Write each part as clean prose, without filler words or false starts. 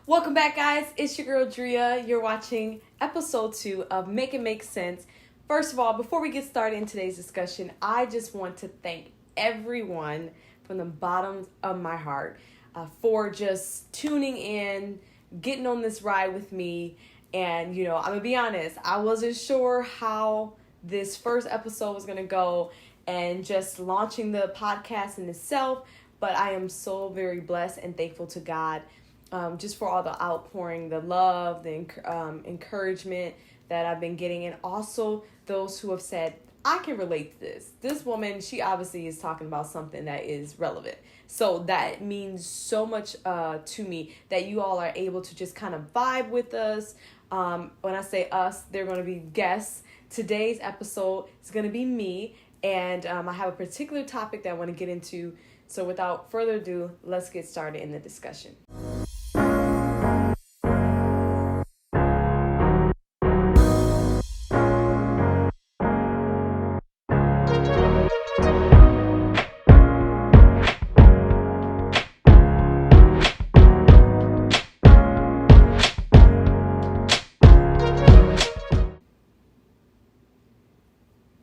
Welcome back, guys. It's your girl, Drea. You're watching episode 2 of Make It Make Sense. First of all, before we get started in today's discussion, I just want to thank everyone from the bottom of my heart for just tuning in, getting on this ride with me. And, I'm going to be honest, I wasn't sure how this first episode was going to go and just launching the podcast in itself. But I am so very blessed and thankful to God just for all the outpouring, the love, the encouragement that I've been getting. And also those who have said, I can relate to this. This woman, she obviously is talking about something that is relevant. So that means so much to me that you all are able to just kind of vibe with us. When I say us, they're going to be guests. Today's episode is going to be me. And I have a particular topic that I want to get into. So without further ado, let's get started in the discussion.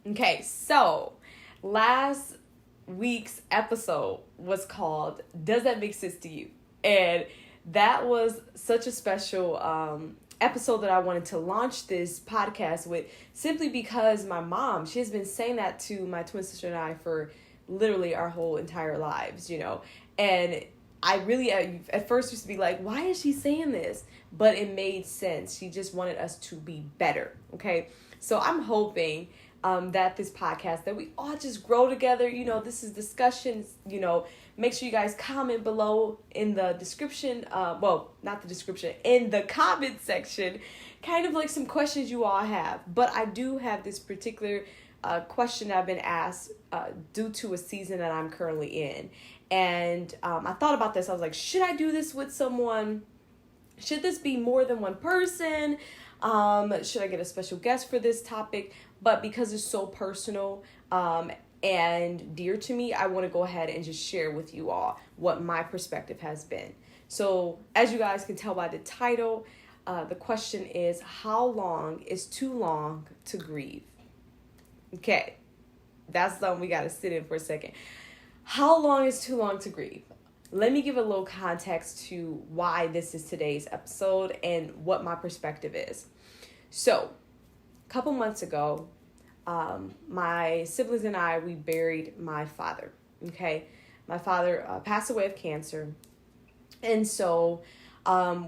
Okay, so last week's episode was called Does That Make Sense to You? And that was such a special episode that I wanted to launch this podcast with, simply because my mom, she has been saying that to my twin sister and I for literally our whole entire lives, and I really at first used to be like, why is she saying this? But it made sense. She just wanted us to be better. Okay, so I'm hoping that this podcast, that we all just grow together. This is discussions. Make sure you guys comment below in the description. Not the description, in the comment section, kind of like some questions you all have. But I do have this particular question that I've been asked due to a season that I'm currently in. And I thought about this. I was like, should I do this with someone? Should this be more than one person? Should I get a special guest for this topic? But because it's so personal and dear to me, I want to go ahead and just share with you all what my perspective has been. So as you guys can tell by the title, the question is, how long is too long to grieve? Okay, that's something we got to sit in for a second. How long is too long to grieve? Let me give a little context to why this is today's episode and what my perspective is. So, a couple months ago, my siblings and I, we buried my father. Okay, my father passed away of cancer, and so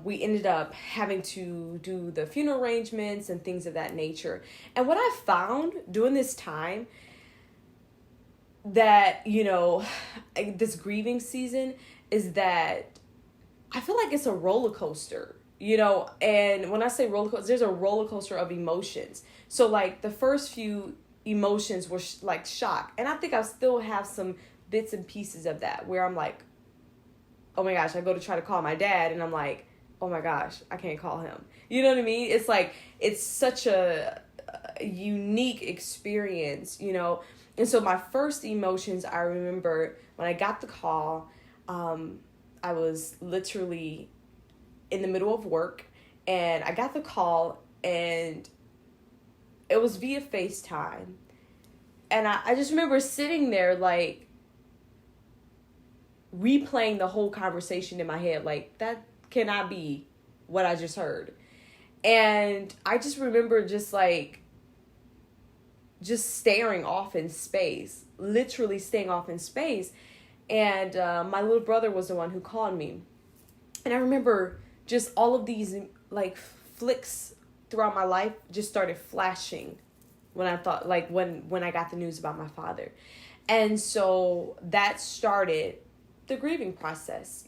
we ended up having to do the funeral arrangements and things of that nature. And what I found during this time, that this grieving season, is that I feel like it's a roller coaster. And when I say roller coaster, there's a roller coaster of emotions. So like the first few emotions were like shock. And I think I still have some bits and pieces of that where I'm like, oh my gosh, I go to try to call my dad and I'm like, oh my gosh, I can't call him. You know what I mean? It's like, it's such a unique experience, And so my first emotions, I remember when I got the call, I was literally in the middle of work, and I got the call, and it was via FaceTime. And I just remember sitting there, like, replaying the whole conversation in my head. Like, that cannot be what I just heard. And I just remember just staring off in space, literally staying off in space. And my little brother was the one who called me. And I remember just all of these like flicks throughout my life just started flashing when I thought, like when I got the news about my father. And so that started the grieving process,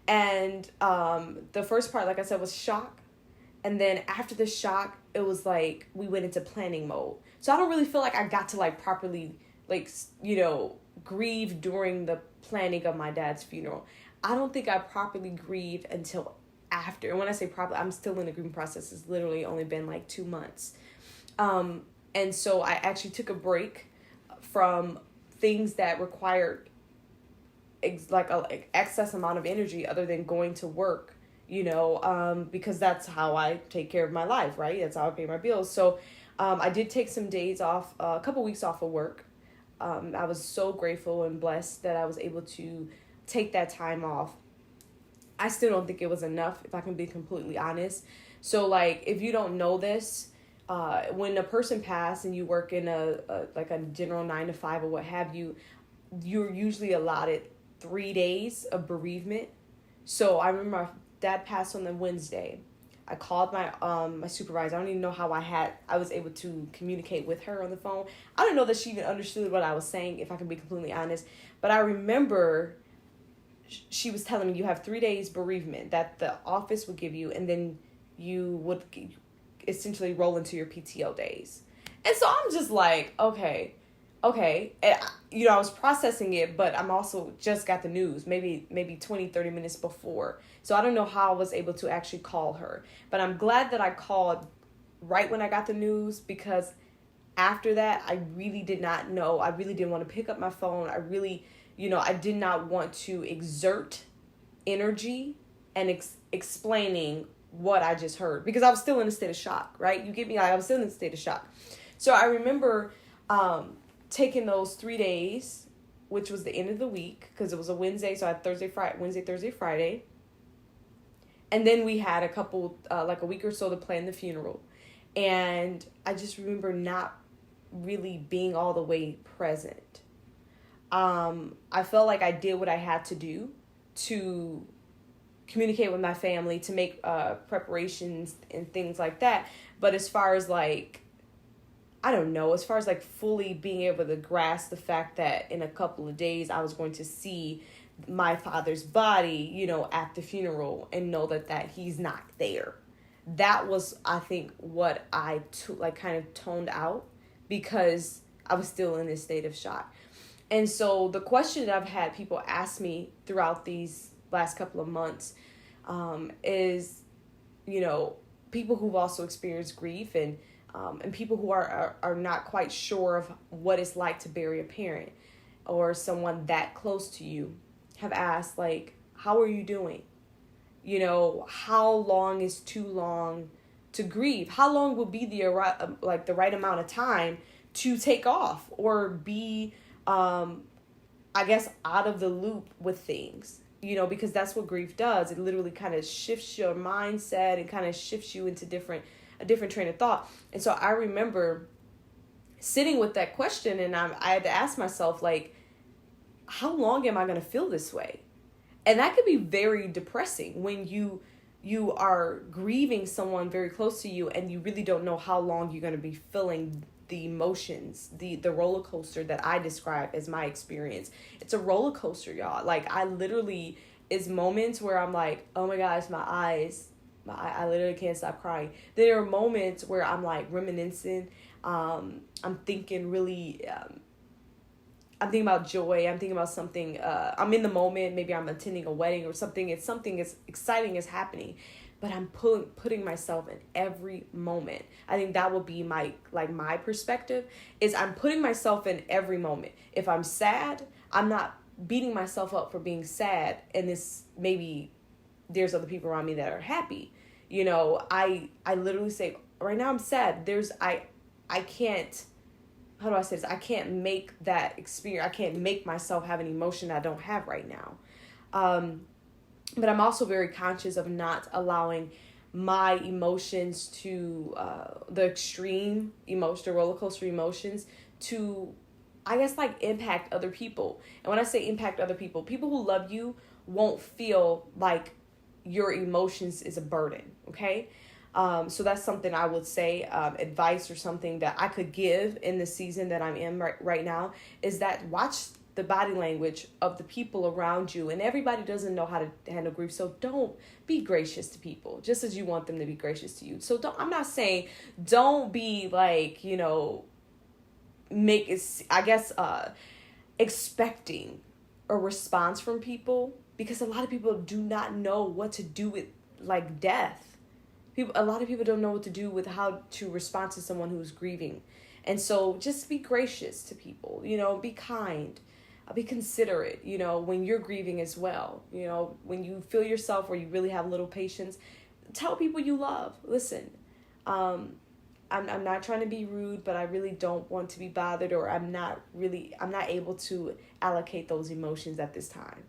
And the first part, like I said, was shock. And then after the shock, it was like we went into planning mode. So I don't really feel like I got to like properly grieve during the planning of my dad's funeral. I don't think I properly grieved until after. And when I say properly, I'm still in the grieving process. It's literally only been like 2 months. And so I actually took a break from things that required excess amount of energy other than going to work, because that's how I take care of my life, right? That's how I pay my bills. So I did take some days off, a couple weeks off of work. I was so grateful and blessed that I was able to take that time off. I still don't think it was enough, if I can be completely honest. So, like, if you don't know this, when a person passed and you work in a general 9 to 5 or what have you, you're usually allotted 3 days of bereavement. So I remember my dad passed on the Wednesday. I called my supervisor. I don't even know how I was able to communicate with her on the phone. I don't know that she even understood what I was saying, if I can be completely honest. But I remember she was telling me you have 3 days bereavement that the office would give you, and then you would essentially roll into your PTO days. And so I'm just like, okay. And, I was processing it, but I'm also just got the news maybe 20, 30 minutes before. So I don't know how I was able to actually call her. But I'm glad that I called right when I got the news, because after that, I really did not know. I really didn't want to pick up my phone. I really, I did not want to exert energy and explaining what I just heard, because I was still in a state of shock, right? You get me? I was still in a state of shock. So I remember taking those 3 days, which was the end of the week, because it was a Wednesday. So I had Wednesday, Thursday, Friday. And then we had a couple, like a week or so to plan the funeral. And I just remember not really being all the way present. I felt like I did what I had to do to communicate with my family, to make preparations and things like that. But as far as like, I don't know, as far as like fully being able to grasp the fact that in a couple of days I was going to see my father's body, at the funeral, and know that he's not there. That was, I think, what I kind of toned out, because I was still in this state of shock. And so the question that I've had people ask me throughout these last couple of months is, people who've also experienced grief, and people who are not quite sure of what it's like to bury a parent or someone that close to you, have asked, like, how are you doing? How long is too long to grieve? How long will be the right amount of time to take off or be, I guess, out of the loop with things? Because that's what grief does. It literally kind of shifts your mindset and kind of shifts you into a different train of thought. And so I remember sitting with that question, and I had to ask myself, like, how long am I going to feel this way? And that could be very depressing when you are grieving someone very close to you, and you really don't know how long you're going to be feeling the emotions, the roller coaster that I describe as my experience. It's a roller coaster, y'all. Like, I literally, is moments where I'm like, oh my gosh, I literally can't stop crying. There are moments where I'm like reminiscing. I'm thinking really, I'm thinking about joy. I'm thinking about something. I'm in the moment. Maybe I'm attending a wedding or something. It's something as exciting is happening, but I'm putting myself in every moment. I think that would be my perspective, is I'm putting myself in every moment. If I'm sad, I'm not beating myself up for being sad. And this, maybe there's other people around me that are happy. I literally say, right now I'm sad. I can't, how do I say this? I can't make that experience. I can't make myself have an emotion I don't have right now. But I'm also very conscious of not allowing my emotions to, the extreme emotion, the roller coaster emotions, to, I guess, like, impact other people. And when I say impact other people who love you won't feel like your emotions is a burden, okay? So that's something I would say, advice or something that I could give in the season that I'm in right now, is that watch the body language of the people around you. And everybody doesn't know how to handle grief, so don't be gracious to people just as you want them to be gracious to you. So I'm not saying don't be like, make it, I guess, expecting a response from people, because a lot of people do not know what to do with, like, death. A lot of people don't know what to do with how to respond to someone who's grieving. And so just be gracious to people, be kind. be considerate, when you're grieving as well. When you feel yourself or you really have little patience, tell people you love. Listen, I'm not trying to be rude, but I really don't want to be bothered, or I'm not able to allocate those emotions at this time,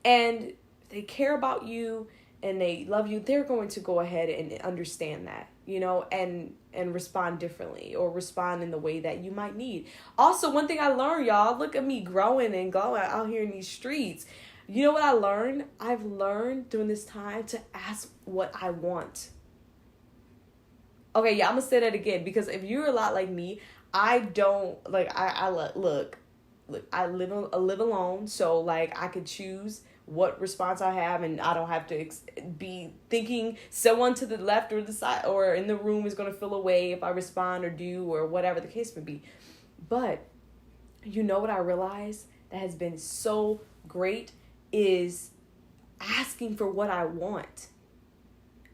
and if they care about you and they love you, they're going to go ahead and understand that, and respond differently, or respond in the way that you might need. Also, one thing I learned, y'all, look at me growing and glowing out here in these streets. You know what I learned? I've learned during this time to ask what I want. Okay, yeah, I'm gonna say that again, because if you're a lot like me, I don't look, I live alone, so like I could choose what response I have, and I don't have to be thinking someone to the left or the side or in the room is going to feel a way if I respond or do, or whatever the case may be. But you know what I realized that has been so great is asking for what I want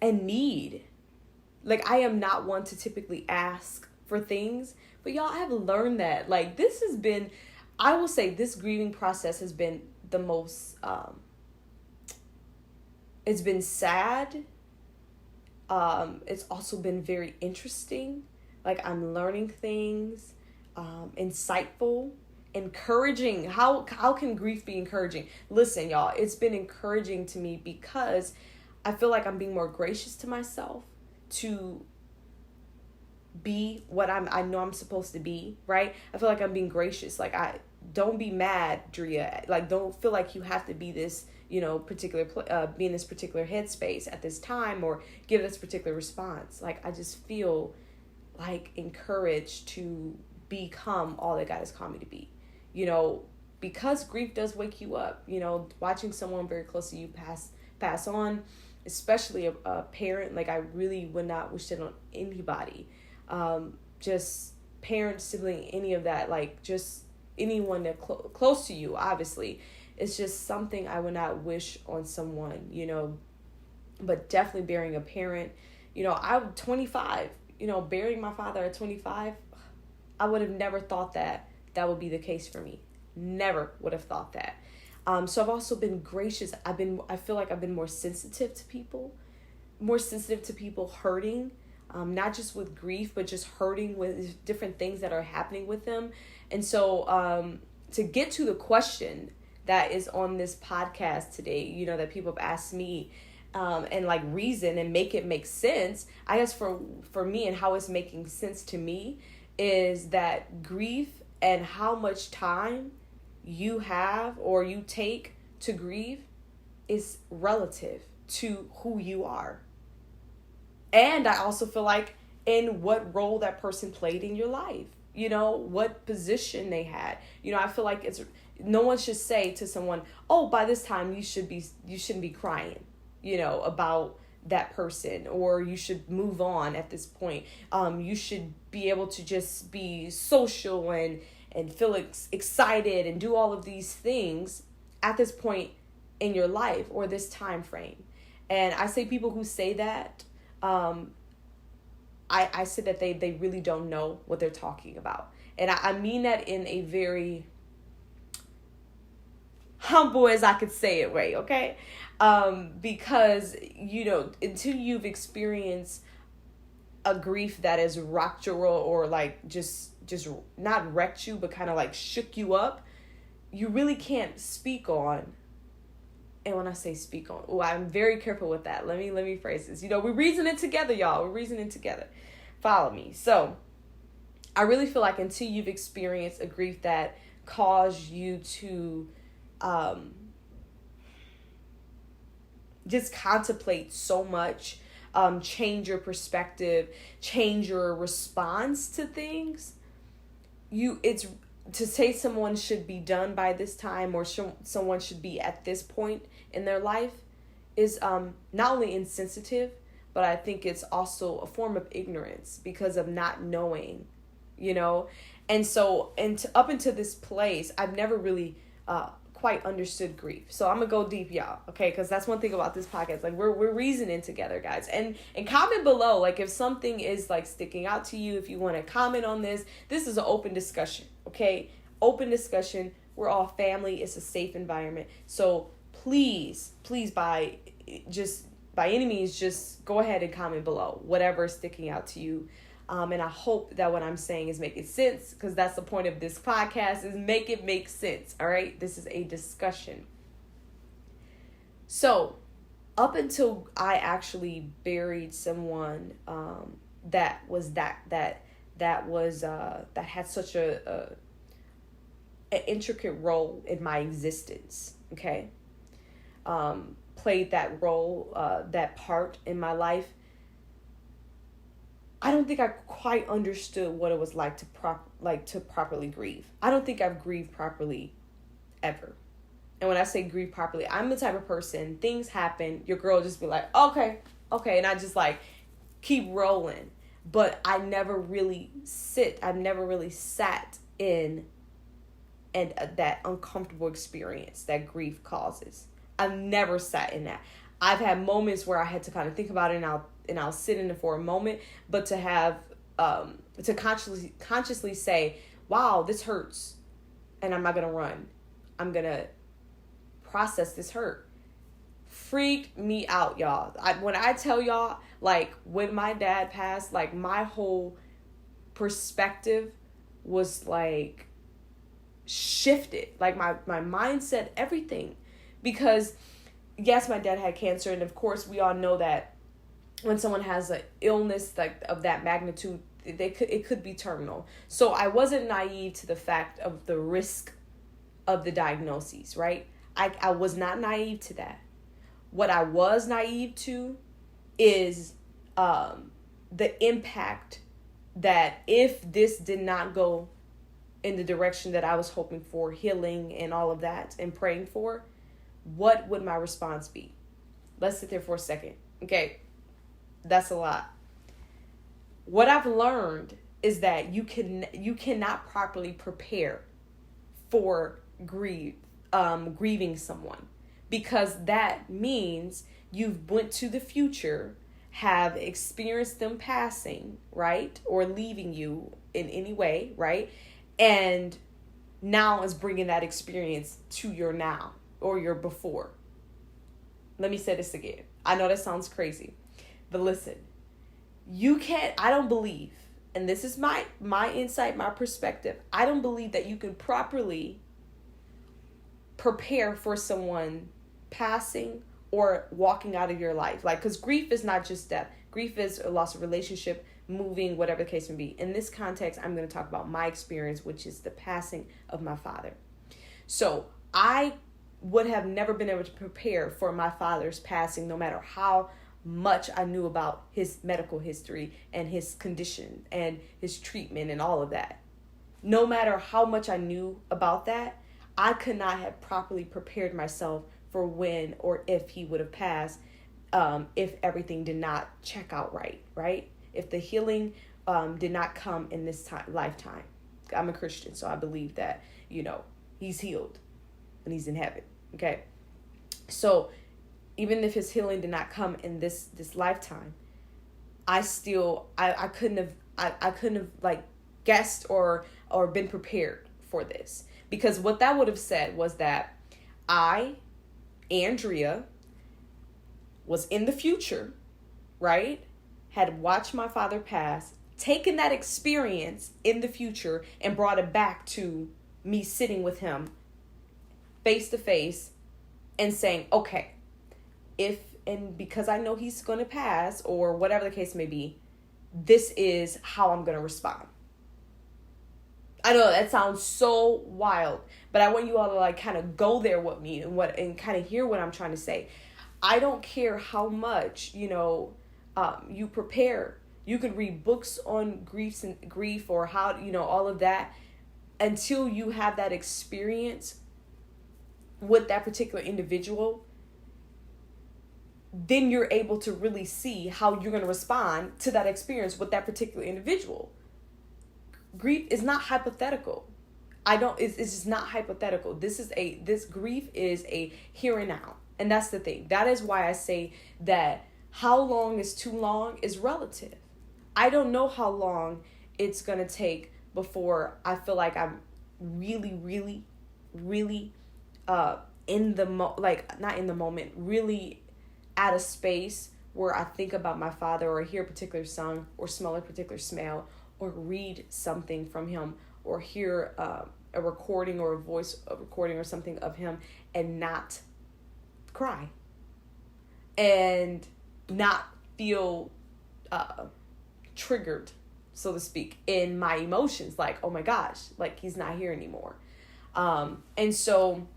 and need. Like, I am not one to typically ask for things, but y'all, I have learned that. Like, this has been, I will say, this grieving process has been the most, it's been sad. It's also been very interesting. Like, I'm learning things, insightful, encouraging. How can grief be encouraging? Listen, y'all, it's been encouraging to me because I feel like I'm being more gracious to myself, to be what I know I'm supposed to be, right? I feel like I'm being gracious. Like, don't be mad, Drea. Like, don't feel like you have to be this, particular, be in this particular headspace at this time, or give this particular response. Like, I just feel like encouraged to become all that God has called me to be, because grief does wake you up. Watching someone very close to you pass on, especially a parent. Like, I really would not wish it on anybody. Just parent, sibling, any of that, like, just anyone that close to you, obviously. It's just something I would not wish on someone, but definitely burying a parent. I'm 25, burying my father at 25, I would have never thought that would be the case for me. Never would have thought that. So I've also been gracious. I feel like I've been more sensitive to people hurting, not just with grief, but just hurting with different things that are happening with them. And so, to get to the question that is on this podcast today, that people have asked me, and like reason and make it make sense, I guess for me, and how it's making sense to me, is that grief and how much time you have or you take to grieve is relative to who you are. And I also feel like in what role that person played in your life, what position they had. I feel like no one should say to someone, oh, by this time you shouldn't be crying, about that person, or you should move on at this point. You should be able to just be social and feel excited and do all of these things at this point in your life or this time frame. And I say people who say that, I say that they really don't know what they're talking about. And I mean that in a very humble as I could say it way, okay? Because, until you've experienced a grief that has rocked your world, or like just not wrecked you, but kind of like shook you up, you really can't speak on. And when I say speak on, I'm very careful with that. Let me phrase this. We're reasoning together, y'all. We're reasoning together. Follow me. So I really feel like until you've experienced a grief that caused you to just contemplate so much, change your perspective, change your response to things, it's to say someone should be done by this time, or someone should be at this point in their life, is not only insensitive, but I think it's also a form of ignorance because of not knowing, And so, up until this place, I've never really quite understood grief. So I'm gonna go deep, y'all, okay? Because that's one thing about this podcast. Like, we're reasoning together, guys. And comment below, like, if something is like sticking out to you, if you want to comment on this. This is an open discussion, okay? Open discussion. We're all family. It's a safe environment. So please, by any means, just go ahead and comment below whatever is sticking out to you. And I hope that what I'm saying is making sense, because that's the point of this podcast, is make it make sense. All right. This is a discussion. So up until I actually buried someone that had such an intricate role in my existence, okay, played that role, that part in my life, I don't think I quite understood what it was like to properly grieve. I don't think I've grieved properly ever. And when I say grieve properly, I'm the type of person, things happen, your girl just be like, okay, and I just like keep rolling. But I never really sat in that uncomfortable experience that grief causes. I've never sat in that. I've had moments where I had to kind of think about it, and I'll sit in it for a moment, but to have to consciously say, wow, this hurts, and I'm not gonna run. I'm gonna process this hurt. Freaked me out, y'all. When I tell y'all, like, when my dad passed, like, my whole perspective was like shifted, like my mindset, everything. Because yes, my dad had cancer, and of course we all know that when someone has an illness like of that magnitude, it could be terminal. So I wasn't naive to the fact of the risk of the diagnoses, right? I was not naive to that. What I was naive to is the impact that if this did not go in the direction that I was hoping for, healing and all of that and praying for, what would my response be? Let's sit there for a second. Okay, that's a lot. What I've learned is that you cannot properly prepare for grieving someone, because that means you've went to the future, have experienced them passing, right, or leaving you in any way, right, and now is bringing that experience to your now or your before. Let me say this again. I know that sounds crazy, but listen, I don't believe, and this is my insight, my perspective, I don't believe that you can properly prepare for someone passing or walking out of your life. Like, because grief is not just death. Grief is a loss of relationship, moving, whatever the case may be. In this context, I'm going to talk about my experience, which is the passing of my father. So I would have never been able to prepare for my father's passing, no matter how much I knew about his medical history and his condition and his treatment and all of that. No matter how much I knew about that, I could not have properly prepared myself for when or if he would have passed, if everything did not check out right? If the healing did not come in this lifetime. I'm a Christian, so I believe that, he's healed and he's in heaven, okay? So even if his healing did not come in this lifetime, I couldn't have like guessed or been prepared for this. Because what that would have said was that Andrea, was in the future, right? Had watched my father pass, taken that experience in the future and brought it back to me sitting with him face to face and saying, okay, because I know he's going to pass or whatever the case may be, this is how I'm going to respond. I know that sounds so wild, but I want you all to like kind of go there with me and kind of hear what I'm trying to say. I don't care how much, you prepare. You could read books on grief or how, all of that, until you have that experience with that particular individual. Then you're able to really see how you're going to respond to that experience with that particular individual. Grief is not hypothetical. It's just not hypothetical. This grief is a here and now. And that's the thing. That is why I say that how long is too long is relative. I don't know how long it's going to take before I feel like I'm really, really really in the not in the moment, really at a space where I think about my father, or hear a particular song, or smell a particular smell, or read something from him, or hear a recording or a recording or something of him, and not cry and not feel triggered, so to speak, in my emotions, like, oh my gosh, like he's not here anymore. And so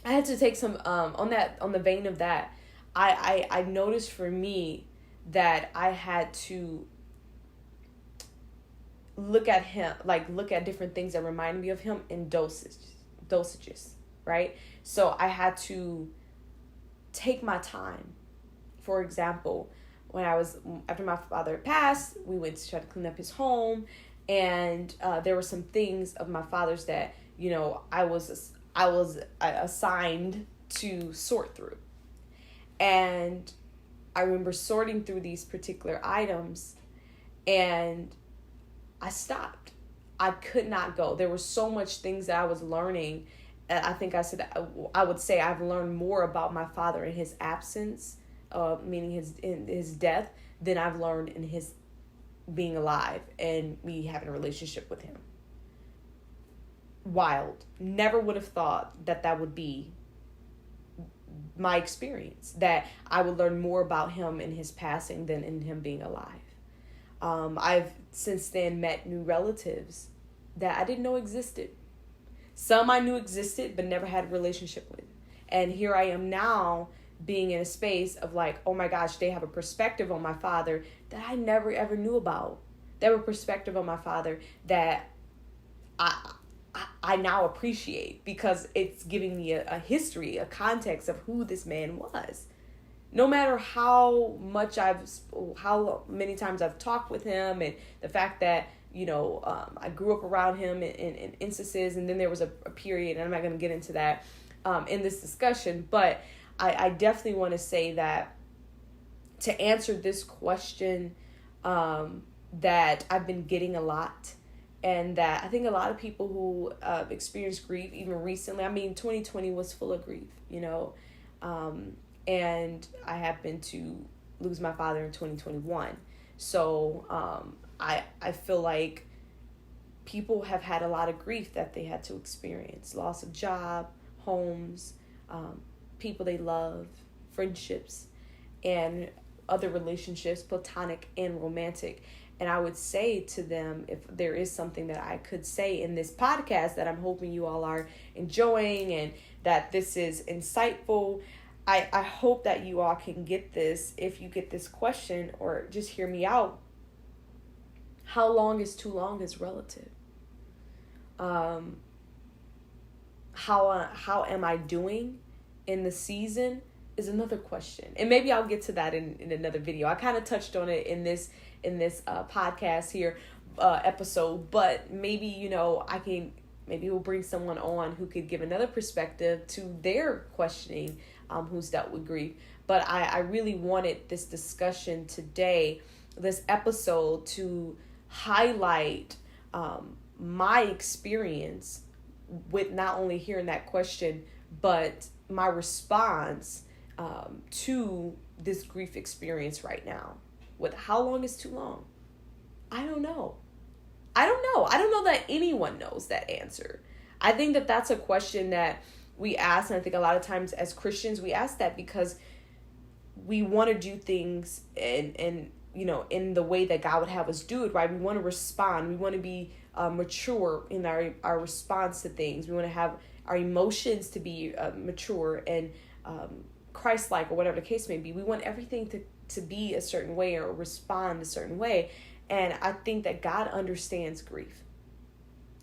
I had to take some on the vein of that. I noticed for me that I had to look at different things that remind me of him in dosages, right? So I had to take my time. For example, after my father passed, we went to try to clean up his home, and there were some things of my father's that, you know, I was assigned to sort through. And I remember sorting through these particular items, and I stopped. I could not go. There were so much things that I was learning. And I think I would say I've learned more about my father in his absence, meaning his death, than I've learned in his being alive and me having a relationship with him. Wild. Never would have thought that would be my experience, that I would learn more about him in his passing than in him being alive. I've since then met new relatives that I didn't know existed. Some I knew existed, but never had a relationship with. And here I am now, being in a space of like, oh my gosh, they have a perspective on my father that I never ever knew about. They have a perspective on my father that I now appreciate, because it's giving me a history, a context of who this man was. No matter how many times I've talked with him, and the fact that, you know, I grew up around him in instances, and then there was a period, and I'm not going to get into that in this discussion, but I definitely want to say that to answer this question that I've been getting a lot, and that I think a lot of people who experience grief, even recently, 2020 was full of grief, you know, and I happened to lose my father in 2021. So I feel like people have had a lot of grief that they had to experience. Loss of job, homes, people they love, friendships, and other relationships, platonic and romantic. And I would say to them, if there is something that I could say in this podcast that I'm hoping you all are enjoying and that this is insightful, I hope that you all can get this. If you get this question, or just hear me out, how long is too long is relative. How am I doing in the season is another question. And maybe I'll get to that in another video. I kind of touched on it in this podcast here episode, but maybe, you know, maybe we'll bring someone on who could give another perspective to their questioning, who's dealt with grief. But I really wanted this discussion today, this episode, to highlight my experience with not only hearing that question, but my response to this grief experience right now. With how long is too long? I don't know. I don't know that anyone knows that answer. I think that that's a question that we ask, and I think a lot of times as Christians we ask that because we want to do things and you know, in the way that God would have us do it, right? We want to respond. We want to be mature in our response to things. We want to have our emotions to be mature and Christ-like, or whatever the case may be. We want everything to be a certain way or respond a certain way. And I think that God understands grief.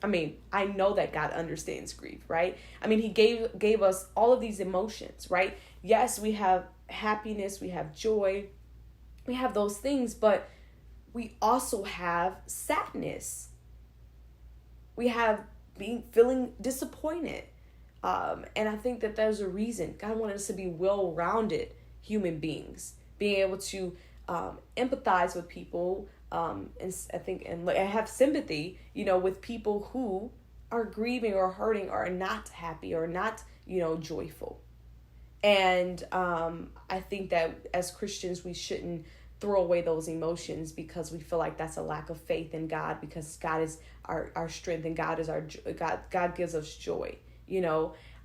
I know that God understands grief, right? He gave us all of these emotions, right? Yes, we have happiness, we have joy, we have those things, but we also have sadness. We have feeling disappointed. And I think that there's a reason. God wanted us to be well-rounded human beings, being able to empathize with people, and I think, and have sympathy, you know, with people who are grieving or hurting or not happy or not, joyful. And I think that as Christians, we shouldn't throw away those emotions because we feel like that's a lack of faith in God, because God is our strength and God is our God gives us joy,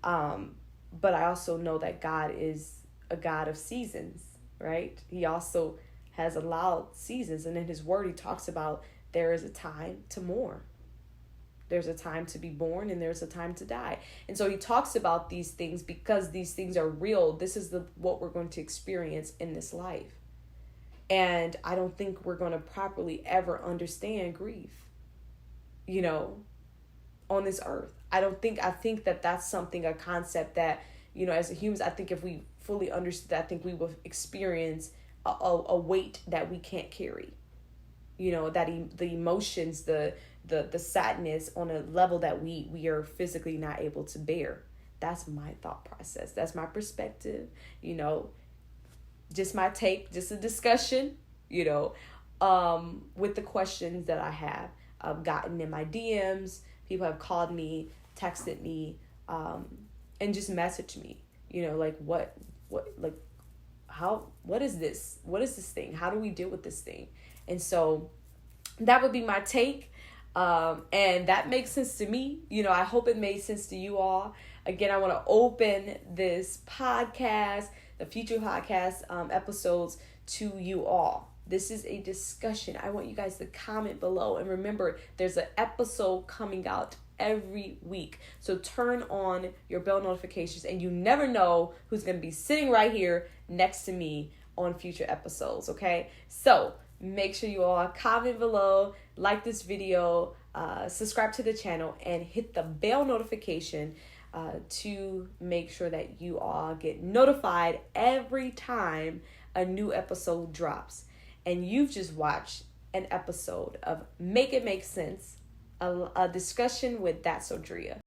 but I also know that God is a God of seasons, right? He also has allowed seasons, and in his word he talks about there is a time to mourn. There's a time to be born and there's a time to die. And so he talks about these things because these things are real. This is what we're going to experience in this life. And I don't think we're going to properly ever understand grief, on this earth. I think that that's a concept that, as humans, I think if we fully understood that, I think we will experience a weight that we can't carry. That the emotions, the sadness on a level that we are physically not able to bear. That's my thought process. That's my perspective. Just my take, just a discussion. With the questions that I have gotten in my DMs. People have called me, texted me, and just messaged me. Like what is this? What is this thing? How do we deal with this thing? And so that would be my take. And that makes sense to me. I hope it made sense to you all. Again, I want to open this podcast, the future podcast episodes, to you all. This is a discussion. I want you guys to comment below. And remember, there's an episode coming out every week. So turn on your bell notifications, and you never know who's going to be sitting right here next to me on future episodes, okay? So make sure you all comment below, like this video, subscribe to the channel, and hit the bell notification to make sure that you all get notified every time a new episode drops. And you've just watched an episode of Make It Make Sense, a discussion with That's Odria.